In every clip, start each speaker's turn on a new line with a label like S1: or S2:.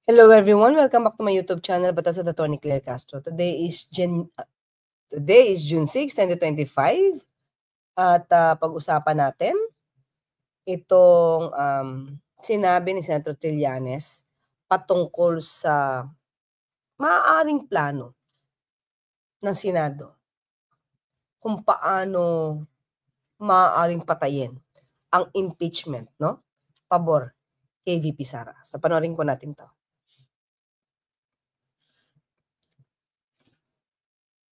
S1: Hello everyone, welcome back to my YouTube channel, Batas with Attorney Claire Castro. Today is June 6, 2025 at pag-usapan natin itong sinabi ni Senator Trillanes patungkol sa maaaring plano ng Senado kung paano maaaring patayin ang impeachment, no? Pabor kay VP Sara. So panoorin po natin 'to.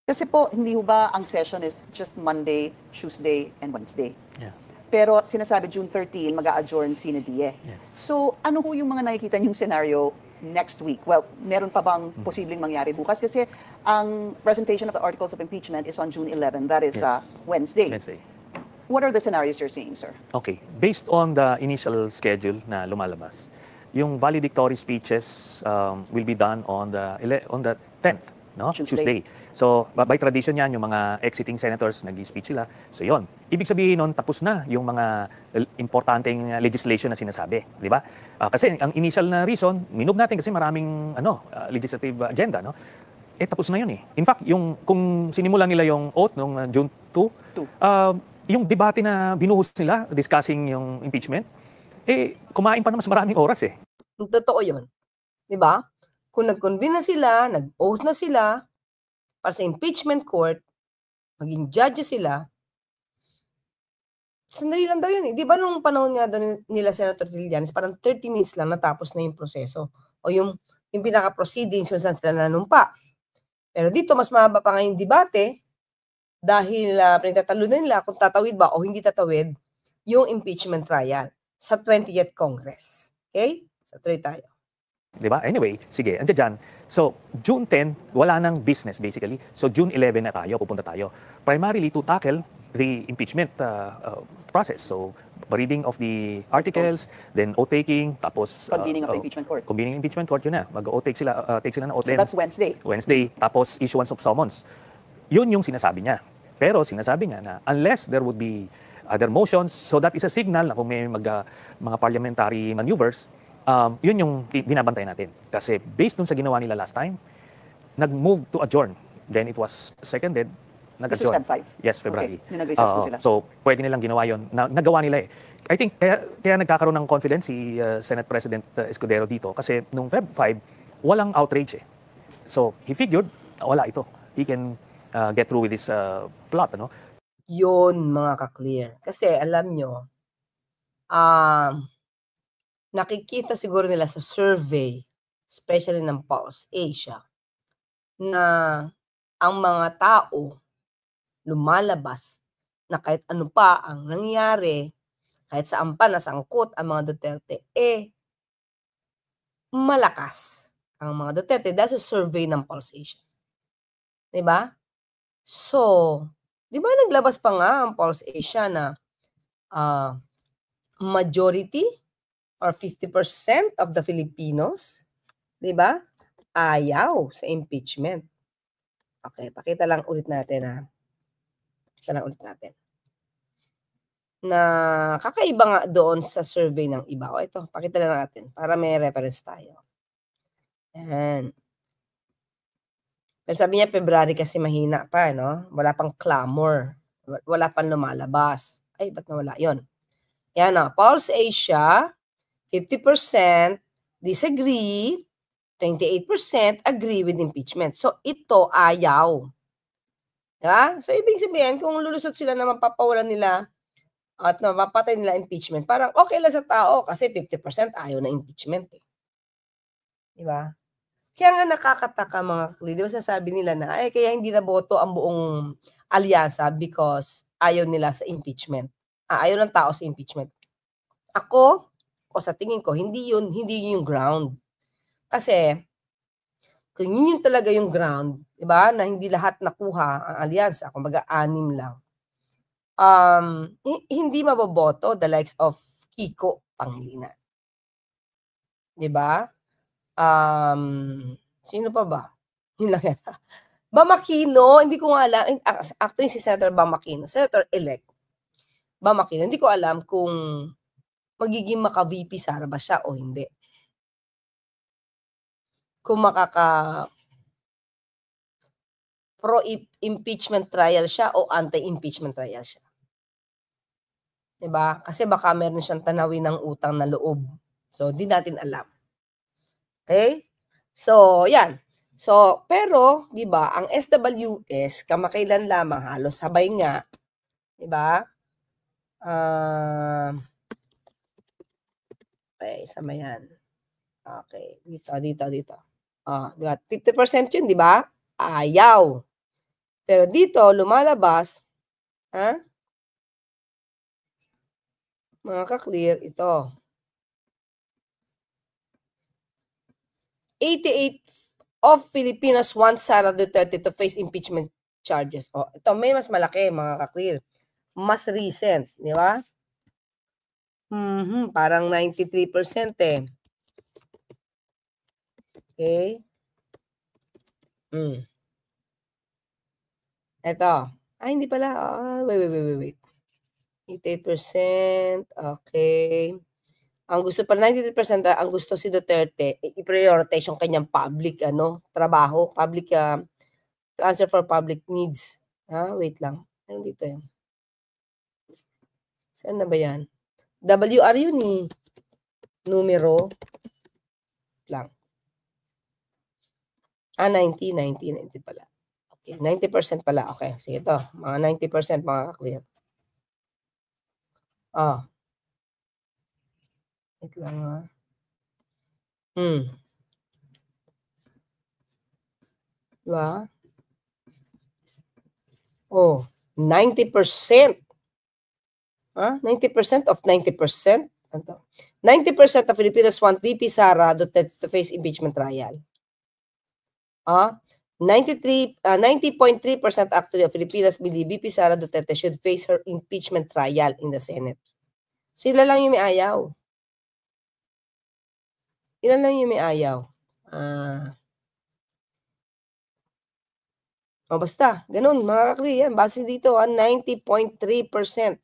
S2: Kasi po, hindi ho ba ang session is just Monday, Tuesday, and Wednesday?
S3: Yeah.
S2: Pero sinasabi June 13, mag-a-adjourn si Nadia.
S3: Yes.
S2: So, ano ho yung mga nakikita niyong scenario next week? Well, meron pa bang posibleng mangyari bukas? Kasi ang presentation of the articles of impeachment is on June 11. That is
S3: Yes.
S2: Wednesday.
S3: Wednesday.
S2: What are the scenarios you're seeing, sir?
S3: Okay. Based on the initial schedule na lumalabas, yung valedictory speeches will be done on the 10th, no?
S2: Tuesday.
S3: So, by tradition yan, yung mga exiting senators, nag-speech sila. So, yon. Ibig sabihin nun, tapos na yung mga importanteng legislation na sinasabi. Di ba? Kasi ang initial na reason, minove natin kasi maraming legislative agenda, no? Tapos na yun eh. In fact, kung sinimulan nila yung oath noong June 2, yung debate na binuhos nila discussing yung impeachment, kumain pa na mas maraming oras eh.
S1: Totoo yun. Di ba? Kung nag-convene na sila, nag-oath na sila para sa impeachment court, maging judges sila, sandali lang daw yun eh. Di ba nung panahon nga daw nila Senator Trillanes, parang 30 minutes lang natapos na yung proseso. O yung pinaka-proceedings kung saan sila nanumpa. Pero dito, mas mahaba pa nga yung debate dahil pinagtatalunan nila kung tatawid ba o hindi tatawid yung impeachment trial sa 20th Congress. Okay? So, tuloy tayo.
S3: Diba? Anyway, sige, andiyan dyan. So, June 10, wala nang business basically. So, June 11 na tayo, pupunta tayo. Primarily to tackle the impeachment process. So, reading of the articles, then oath-taking, tapos...
S2: Convening of the impeachment court.
S3: Convening impeachment court, yun na. Mag-oath-take sila, take sila ng oath.
S2: So, that's Wednesday.
S3: Wednesday, tapos issuance of summons. Yun yung sinasabi niya. Pero sinasabi niya na unless there would be other motions, so that is a signal na kung may mga parliamentary maneuvers, yun yung binabantay natin. Kasi based dun sa ginawa nila last time, nag-move to adjourn. Then it was seconded,
S2: This is
S3: nag-adjourn.
S2: Feb 5?
S3: Yes, February.
S2: Okay. Nag-recess po sila.
S3: So, pwede nilang ginawa yun. Nagawa nila eh. I think kaya nagkakaroon ng confidence si Senate President Escudero dito kasi nung Feb 5, walang outrage eh. So, he figured, wala ito. He can get through with this plot, ano?
S1: Yun, mga ka-clear. Kasi alam nyo, nakikita siguro nila sa survey, especially ng Pulse Asia, na ang mga tao lumalabas na kahit ano pa ang nangyari, kahit saan pa nasangkot ang mga Duterte, malakas ang mga Duterte dahil sa survey ng Pulse Asia. Diba? So, di ba naglabas pa nga ang Pulse Asia na majority or 50% of the Filipinos, di ba, ayaw sa impeachment. Okay, pakita lang ulit natin na kakaiba nga doon sa survey ng iba. O ito, pakita lang natin para may reference tayo. Ayan. Pero sabi niya, February kasi mahina pa, no? Wala pang clamor. Wala pang lumalabas. Ay, ba't nawala? Yun. Yan na. Pulse Asia, 50% disagree, 28% agree with impeachment. So, ito ayaw. Diba? So, ibig sabihin, kung lulusot sila na mapapawalan nila at mapapatay nila impeachment, parang okay lang sa tao kasi 50% ayaw na impeachment. Eh. Diba? Kaya nga nakakataka mga kakli. Di ba sasabi nila na, kaya hindi na boto ang buong alyansa because ayaw nila sa impeachment. Ayaw ng tao sa impeachment. Ako, o sa tingin ko, hindi yun yung ground. Kasi, kung yun talaga yung ground, di ba, na hindi lahat nakuha ang alyansa, kumbaga 6 lang, hindi maboboto the likes of Kiko Pangilinan. Di ba? Sino pa ba? Yun lang yata. Bam Aquino, hindi ko nga alam, actually si Senator Bam Aquino, Senator-elect Bam Aquino, hindi ko alam kung magiging maka-VP Sara ba siya o hindi. kung pro-impeachment trial siya o anti-impeachment trial siya. 'Di ba? Kasi baka meron siyang tanawin ng utang na loob. So, di natin alam. Okay? So, yan. So, pero, 'di ba, ang SWS kamakailan lamang halos sabay nga, 'di ba? Okay, sama yan. Okay, dito. Di ba? 50% yun, di ba? Ayaw. Pero dito, lumalabas, mga ka-clear, ito. 88 of Filipinos want Sara Duterte to face impeachment charges. Ito, may mas malaki, mga ka-clear. Mas recent, di ba? Parang 93% eh. Okay? Ito. Hindi pala. Wait. 88%. Okay. Ang gusto pa 93%, ang gusto si Duterte, i-prioritize yung kanyang public trabaho, public answer for public needs. Wait lang. Ano dito yan? Saan na ba yan? WR yun eh. Numero lang. 90 pala. Okay, 90% pala. Okay, sige ito. Mga 90% mga ka-clear. Wait lang Diba? 90%. 90% of 90%. 90% of Filipinos want VP Sara Duterte to face impeachment trial. 90.3% actually of Filipinos believe VP Sara Duterte should face her impeachment trial in the Senate. Sila lang yung may ayaw. Ilan lang yung may ayaw. Basta, ganun, mga kakli, yan. Base dito, 90.3%.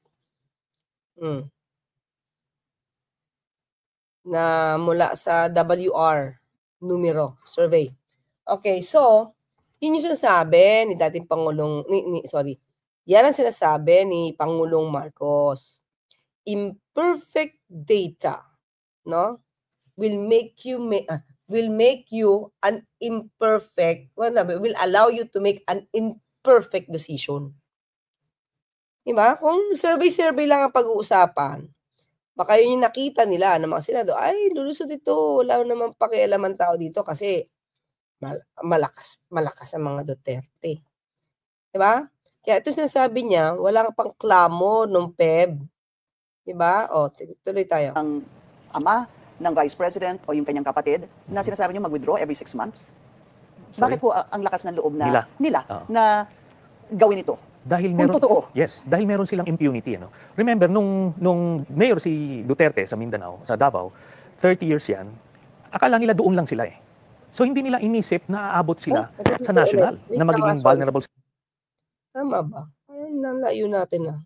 S1: Na mula sa WR numero survey. Okay, so, yun yung sinasabi ni dating Pangulong, yan ang sinasabi ni Pangulong Marcos. Imperfect data, no, will make you an imperfect, will allow you to make an imperfect decision. Diba? Kung survey lang ang pag-uusapan, baka yun yung nakita nila ng mga senado, ay, lulusot ito, wala naman pakialaman tao dito kasi malakas ang mga Duterte. Diba? Kaya ito sinasabi niya, wala pang klamo nung PEB. Diba? Tuloy tayo.
S2: Ang ama ng Vice President o yung kanyang kapatid na sinasabi niyo mag-withdraw every 6 months?
S3: Sorry?
S2: Bakit po ang lakas ng loob nila
S3: Oo.
S2: na gawin ito?
S3: Dahil
S2: Kung totoo.
S3: Yes, dahil meron silang impunity. Remember, nung mayor si Duterte sa Mindanao, sa Davao, 30 years yan, akala nila doon lang sila eh. So hindi nila inisip na aabot sila sa national, na magiging vulnerable
S1: Tama ba? Nalayo natin na.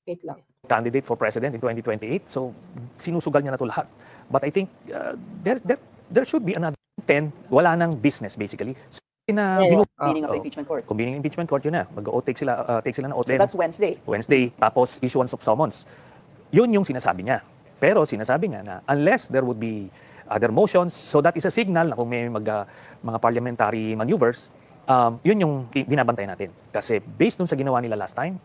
S1: Wait lang.
S3: Candidate for president in 2028. So sinusugal niya na ito lahat. But I think there should be another 10, wala nang business basically. So,
S2: Meaning of the impeachment court.
S3: Kung meaning impeachment court, yun na. Take sila ng oath.
S2: So that's Wednesday.
S3: Wednesday, tapos issuance of summons. Yun yung sinasabi niya. Pero sinasabi nga na unless there would be other motions, so that is a signal na kung may mga parliamentary maneuvers, yun yung binabantay natin. Kasi based dun sa ginawa nila last time,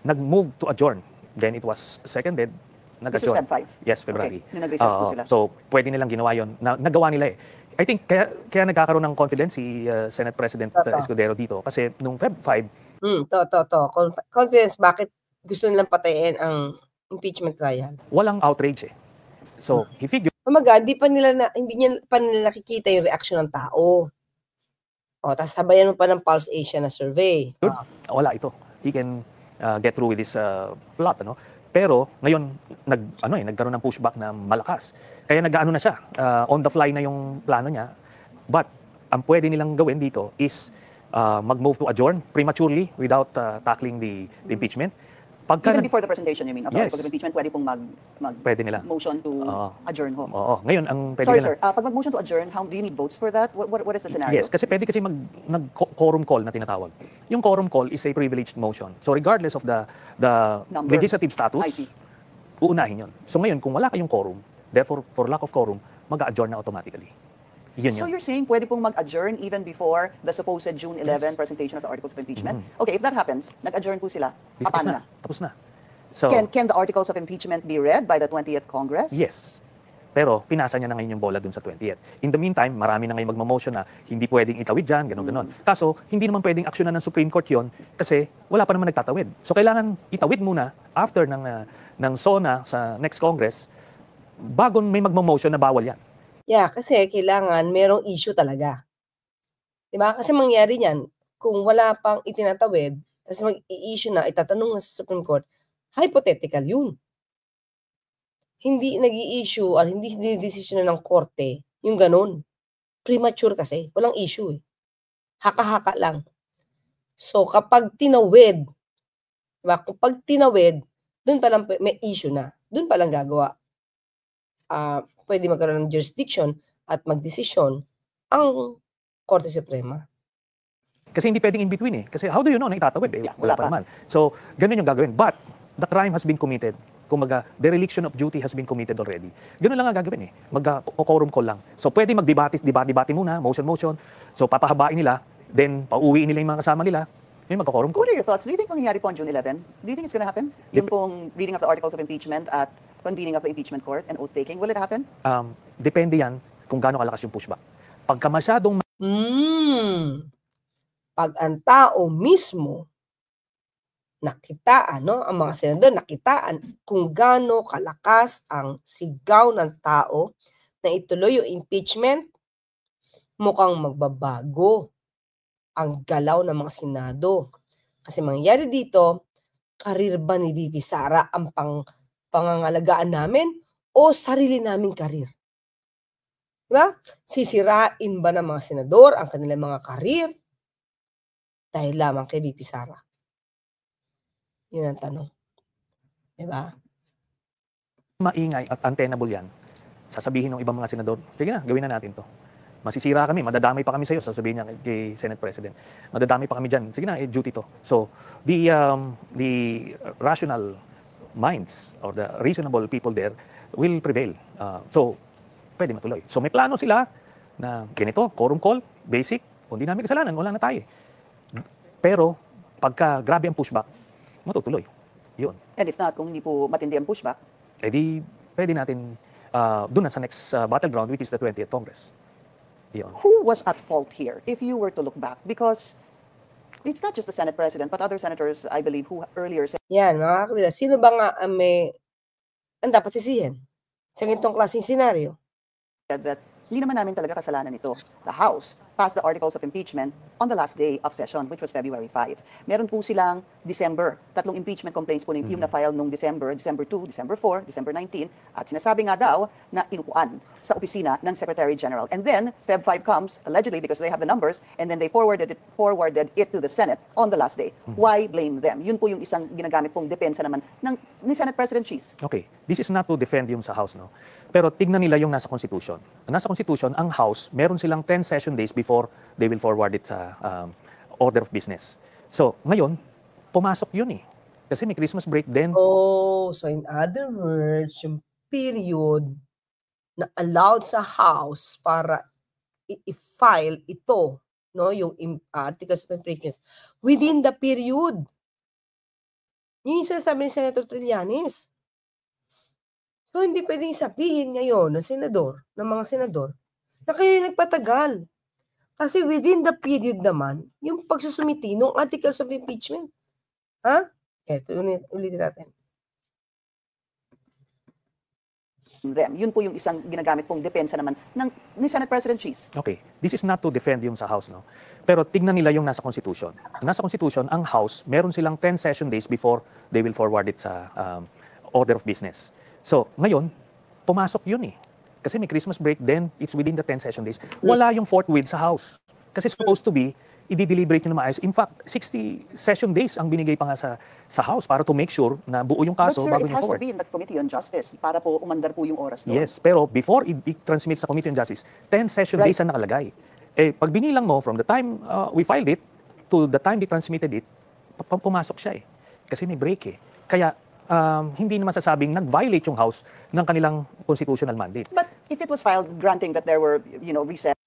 S3: nag-move to adjourn. Then it was seconded,
S2: This is Feb 5?
S3: Yes, February.
S2: Okay, nag-recess po sila.
S3: So, pwede nilang ginawa yun. Nagawa nila eh. I think kaya nagkakaroon ng confidence si Senate President Escudero dito. Kasi nung Feb 5...
S1: Confidence, bakit gusto nilang patayin ang impeachment trial?
S3: Walang outrage eh. So, he figured...
S1: hindi niya pa nila nakikita yung reaction ng tao. Tapos sabayan mo pa ng Pulse Asia na survey.
S3: Wala ito. He can get through with this plot, Pero ngayon nagkaroon ng pushback na malakas. Kaya nag-aano na siya, on the fly na yung plano niya. But ang pwede nilang gawin dito is mag-move to adjourn prematurely without tackling the impeachment. Pagka
S2: Even before the presentation, you mean, of the
S3: Yes.
S2: articles of impeachment, pwede pong
S3: Pwede nila.
S2: motion to adjourn ho.
S3: Oo. Ngayon, ang pwede
S2: Sorry,
S3: nila.
S2: sir. Pag mag-motion to adjourn, do you need votes for that? What is the scenario?
S3: Yes, kasi pwede kasi mag-quorum call na tinatawag. Yung quorum call is a privileged motion. So regardless of the
S2: Number.
S3: legislative
S2: I
S3: status,
S2: see.
S3: uunahin yun. So ngayon, kung wala kayong quorum, therefore, for lack of quorum, mag-adjourn na automatically. Yun
S2: So
S3: yun.
S2: you're saying pwede pong mag-adjourn even before the supposed June 11 presentation of the articles of impeachment? Okay, if that happens, nag-adjourn po sila.
S3: Tapos
S2: Paano
S3: na.
S2: na?
S3: Tapos na. So,
S2: Can the articles of impeachment be read by the 20th Congress?
S3: yes. Pero pinasa niya na ngayon yung bola dun sa 20th. In the meantime, marami na ngayon magmamotion na hindi pwedeng itawid dyan, gano'n-gano'n. Kaso, hindi naman pwedeng aksyonan ng Supreme Court yon kasi wala pa naman nagtatawid. So kailangan itawid muna after ng SONA sa next Congress bago may magmamotion na bawal yan.
S1: Yeah, kasi kailangan merong issue talaga. 'Di ba? Kasi mangyari niyan, kung wala pang itinatawid, tapos mag-i-issue na, itatanong na sa Supreme Court, hypothetical yun. Hindi nag-i-issue or hindi dinidesisyon na ng korte, yung ganun. Premature kasi, walang issue eh. Haka-haka lang. So kapag tinawid, 'di ba? Kapag tinawid, doon pa lang may issue na. Doon pa lang gagawa. Pwede magkaroon ng jurisdiction at magdesisyon ang Korte Suprema.
S3: Kasi hindi pwedeng in between eh. Kasi how do you know na itatawid eh?
S2: Yeah,
S3: Wala
S2: wala
S3: pa
S2: pa.
S3: naman. So, ganun yung gagawin. But, the crime has been committed. Kumaga, dereliction of duty has been committed already. Ganun lang ang gagawin eh. Mag-quorum call lang. So, pwede mag-debate muna, motion. So, papahabain nila, then pauwiin nila yung mga kasama nila, yung mag-quorum call.
S2: What are your thoughts? Do you think mangyayari po on June 11? Do you think it's going to happen? Yung pong reading of the articles of impeachment at convening of the impeachment court and oath-taking, will it happen?
S3: Depende yan kung gaano kalakas yung pushback. Pagka masyadong
S1: Pag ang tao mismo nakitaan, no, ang mga senador nakitaan kung gaano kalakas ang sigaw ng tao na ituloy yung impeachment, mukhang magbabago ang galaw ng mga senado. Kasi mangyayari dito, karir ba ni VP Sara ang pangangalagaan namin o sarili naming karir? Diba? Sisirain ba ng mga senador ang kanilang mga karir dahil lamang kay VP Sara? Yun ang tanong. Diba?
S3: maingay at untenable yan, sasabihin ng ibang mga senador, sige na, gawin na natin to. Masisira kami, madadamay pa kami sa iyo, sasabihin niya kay Senate President. Madadamay pa kami dyan. Sige na, duty to. So, the rational minds or the reasonable people there will prevail. So, pwede matuloy. So, may plano sila na ganito, quorum call, basic, kung di namin kasalanan, wala na tayo. Pero, pagka grabe ang pushback, matutuloy. Yun.
S2: And if not, kung hindi po matindi ang pushback,
S3: Di pwede natin doon na sa next battleground, which is the 20th Congress. Yun.
S2: who was at fault here, if you were to look back? Because it's not just the Senate President, but other senators, I believe, who earlier said
S1: Yan, mga kaklila. Sino ba nga ang dapat sisihin sa ganitong klaseng senaryo?
S2: that hindi naman namin talaga kasalanan ito. The House passed the articles of impeachment on the last day of session, which was February 5. Meron po silang December, 3 impeachment complaints po yung na-file nung December 2, December 4, December 19, at sinasabi nga daw na inupuan sa opisina ng Secretary General. And then, Feb 5 comes, allegedly because they have the numbers, and then they forwarded it to the Senate on the last day. Why blame them? Yun po yung isang ginagamit pong depensa naman ni Senate President Cheese.
S3: Okay, this is not to defend yung sa House, no? Pero tignan nila yung nasa Constitution. Nasa Constitution, ang House, meron silang 10 session days before they will forward it sa order of business. So, ngayon, pumasok yun eh. Kasi may Christmas break din.
S1: Oh, so in other words, yung period na allowed sa House para i-file ito, no, yung articles of impeachment within the period. Yun yung sinasabi ni Senator Trillanes. So, hindi pwedeng sabihin ngayon ng mga senador, na kayo yung nagpatagal. Kasi within the period naman, yung pagsusumiti ng articles of impeachment. Ha? Eto, ulitin natin.
S2: Them. Yun po yung isang ginagamit pong depensa naman ni Senate President Cheese.
S3: Okay, this is not to defend yung sa House, no? Pero tignan nila yung nasa Constitution. Nasa Constitution, ang House, meron silang 10 session days before they will forward it sa order of business. So, ngayon, pumasok yun eh. Kasi may Christmas break, then it's within the 10 session days. Wala yung forthwith sa House. Kasi supposed to be, i-deliberate nyo na maayos. In fact, 60 session days ang binigay pa nga sa House para to make sure na buo yung
S2: But
S3: kaso
S2: sir,
S3: bago
S2: it
S3: nyo
S2: has to
S3: forward.
S2: be in the Committee on Justice para po umandar po yung oras doon.
S3: Yes, pero before i-transmit sa Committee on Justice, 10 session
S2: Right.
S3: days ang nakalagay. Eh, pag binilang mo, from the time we filed it to the time they transmitted it, pumasok siya eh. Kasi may break eh. Kaya, hindi naman sasabing nag-violate yung House ng kanilang constitutional mandate.
S2: But if it was filed granting that there were, recess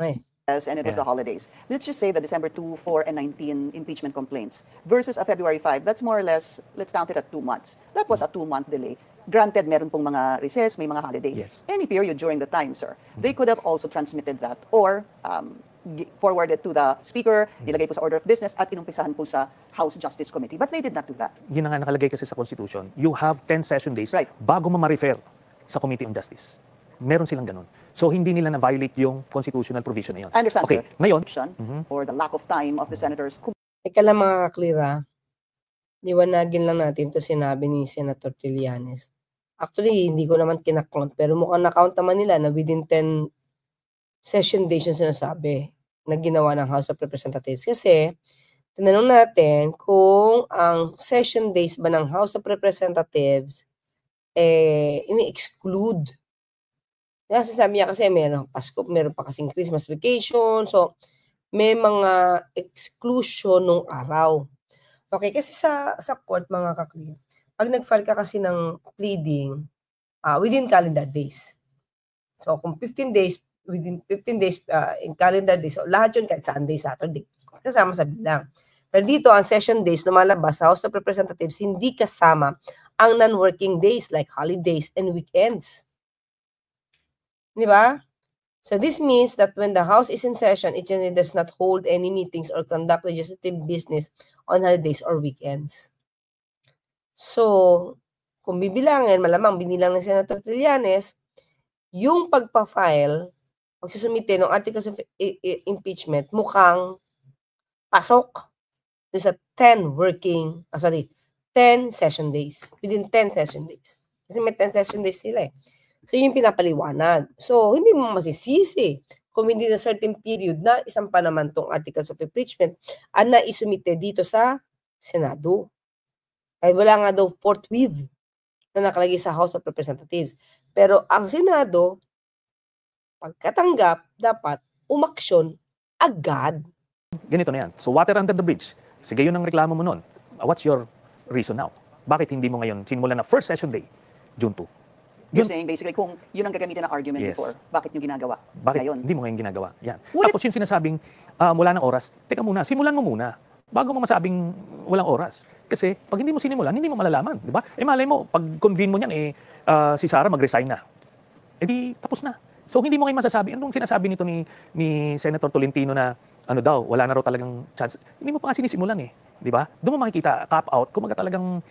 S1: Ay.
S2: and it was
S3: Yeah.
S2: the holidays, let's just say the December 2, 4, and 19 impeachment complaints versus a February 5, that's more or less, let's count it at 2 months. That was a 2-month delay. Granted, meron pong mga recess, may mga holiday.
S3: Yes.
S2: Any period during the time, sir. They could have also transmitted that or forwarded to the Speaker, nilagay po sa order of business at inumpisahan po sa House Justice Committee. But they did not do that.
S3: Yun na nga nakalagay kasi sa Constitution. You have 10 session days
S2: Right.
S3: bago mo ma-refer sa Committee on Justice. Meron silang ganun. So, hindi nila na-violate yung constitutional provision na yun.
S2: I understand,
S3: Okay,
S2: sir.
S3: ngayon,
S2: Or the lack of time of the senators.
S1: Teka lang mga kaklira, liwanagin lang natin to sinabi ni Senator Trillanes. Actually, hindi ko naman kinakount, pero mukhang na-count naman nila na within 10 session days yung sinasabi na ginawa ng House of Representatives. Kasi, tinanong natin kung ang session days ba ng House of Representatives ini-exclude. Kasi sabi niya kasi meron Pasko, meron pa kasing Christmas vacation. So, may mga exclusion nung araw. Okay, kasi sa court mga kakli, pag nag-file ka kasi ng pleading, within calendar days. So, kung 15 days, within 15 days in calendar days, so lahat yun kahit Sunday, Saturday, kasama sa bilang. Pero dito, ang session days, lumalabas sa House of Representatives, hindi kasama ang non-working days like holidays and weekends. Di ba? So this means that when the House is in session, it generally does not hold any meetings or conduct legislative business on holidays or weekends. So, kung bibilangin, malamang binilang ng Senator Trillanes, yung pagpa-file, pagsusumite ng articles of impeachment, mukhang pasok sa 10 session days. Within 10 session days. Kasi may 10 session days sila eh. So, yun yung pinapaliwanag. So, hindi mo masisisi kung hindi na certain period na isang pa naman tong articles of impeachment ang naisumite dito sa Senado. Ay wala nga daw forthwith na nakalagay sa House of Representatives. Pero ang Senado, pagkatanggap, dapat umaksyon agad.
S3: ganito na yan. So, water under the bridge. Sige, yun ang reklamo mo nun. What's your reason now? Bakit hindi mo ngayon sinimula na first session day, June 2?
S2: You're saying basically kung yun ang gagamitin ng argument
S3: Yes.
S2: before, bakit nyo ginagawa
S3: Bakit
S2: ngayon?
S3: hindi mo ngayon ginagawa? Yan.
S2: Would
S3: Tapos yung sinasabing wala ng oras, teka muna, simulan mo muna. Bago mo masabing walang oras. Kasi pag hindi mo sinimulan, hindi mo malalaman. Di ba? Eh malay mo, pag convene mo niyan, si Sara mag-resign na. Eh di, tapos na. So hindi mo ngayon masasabi, anong sinasabi nito ni Senator Tolentino na ano daw, wala na raw talagang chance. Hindi mo pa nga sinisimulan eh. Di ba? Doon mo makikita, tap out, kumaga talagang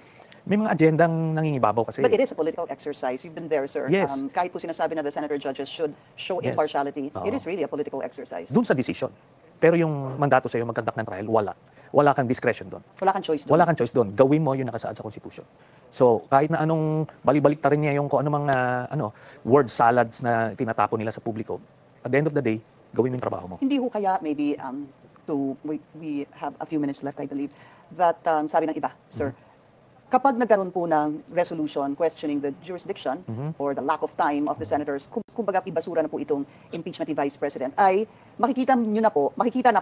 S3: may mga agendang nangingibabaw kasi.
S2: But it is a political exercise. You've been there, sir.
S3: Yes.
S2: Kahit po sinasabi na the senator judges should show
S3: Yes.
S2: impartiality,
S3: Oo.
S2: it is really a political exercise.
S3: Doon sa decision. Pero yung mandato sa'yo mag-conduct ng trial, wala. Wala kang discretion doon.
S2: Wala kang choice doon.
S3: Wala kang choice doon. Gawin mo yung nakasaad sa Constitution. So, kahit na anong balik-balik ta rin niya yung kung anong mga word salads na tinatapon nila sa publiko, at the end of the day, gawin mo yung trabaho mo.
S2: Hindi ho kaya maybe we have a few minutes left, I believe, that sabi ng iba, sir, kapag nagkaroon po ng resolution questioning the jurisdiction or the lack of time of the senators, kumbaga ibasura na po itong impeachment ni Vice President, ay makikita na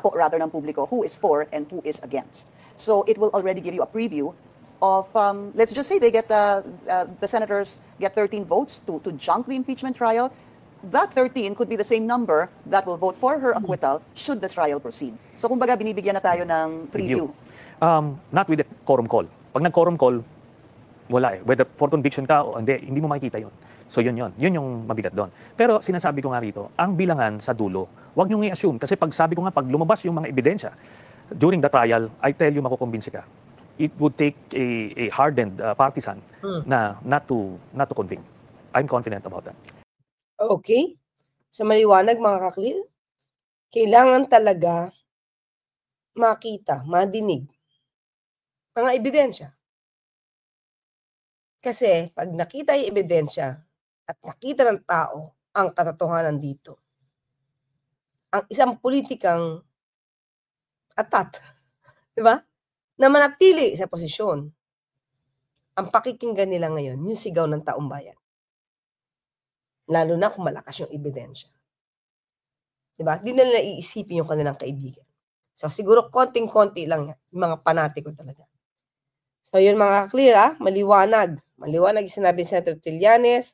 S2: po rather ng publiko who is for and who is against. So it will already give you a preview of, let's just say they get the senators get 13 votes to junk the impeachment trial. That 13 could be the same number that will vote for her acquittal should the trial proceed. So kumbaga binibigyan na tayo ng preview.
S3: Not with the quorum call. Pag nag-quorum call, wala eh. Whether for conviction ka o hindi mo makikita yun. So yun yung mabigat doon. Pero sinasabi ko nga rito, ang bilangan sa dulo, huwag nyo i-assume. Kasi pag sabi ko nga, pag lumabas yung mga ebidensya, during the trial, I tell you, makukumbinsi ka. It would take a hardened partisan na not to convict. I'm confident about that.
S1: Okay. Sa maliwanag mga kaklir, kailangan talaga makita, madinig mga ebidensya. Kasi pag nakita yung ebidensya at nakita ng tao ang katotohanan dito, ang isang politikang atat, di ba? Na manatili sa posisyon. Ang pakikinggan nila ngayon, yung sigaw ng taong bayan. Lalo na kung malakas yung ebidensya. Di ba? Di na nila iisipin yung kanilang kaibigan. So, siguro konting-konti lang yan. Yung mga panatiko talaga. So, yun mga clear, maliwanag. Maliwanag yung sinabi ni Senator Trillanes.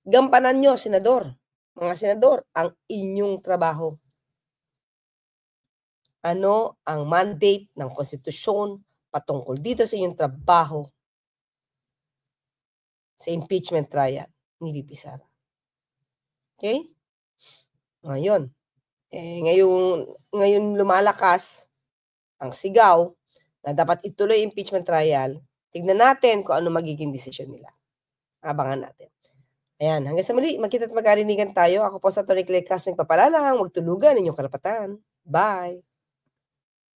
S1: Gampanan nyo, senador. Mga senador, ang inyong trabaho. Ano ang mandate ng konstitusyon patungkol dito sa inyong trabaho sa impeachment trial ni VP Sara. Okay? Ngayon, ngayon lumalakas ang sigaw na dapat ituloy impeachment trial. Tignan natin kung ano magiging desisyon nila. Abangan natin. Ayan, hanggang sa muli, magkita at magkarinigan tayo. Ako po sa Atty. Claire Castro, nagpapalalang, huwag tulugan inyong karapatan. Bye!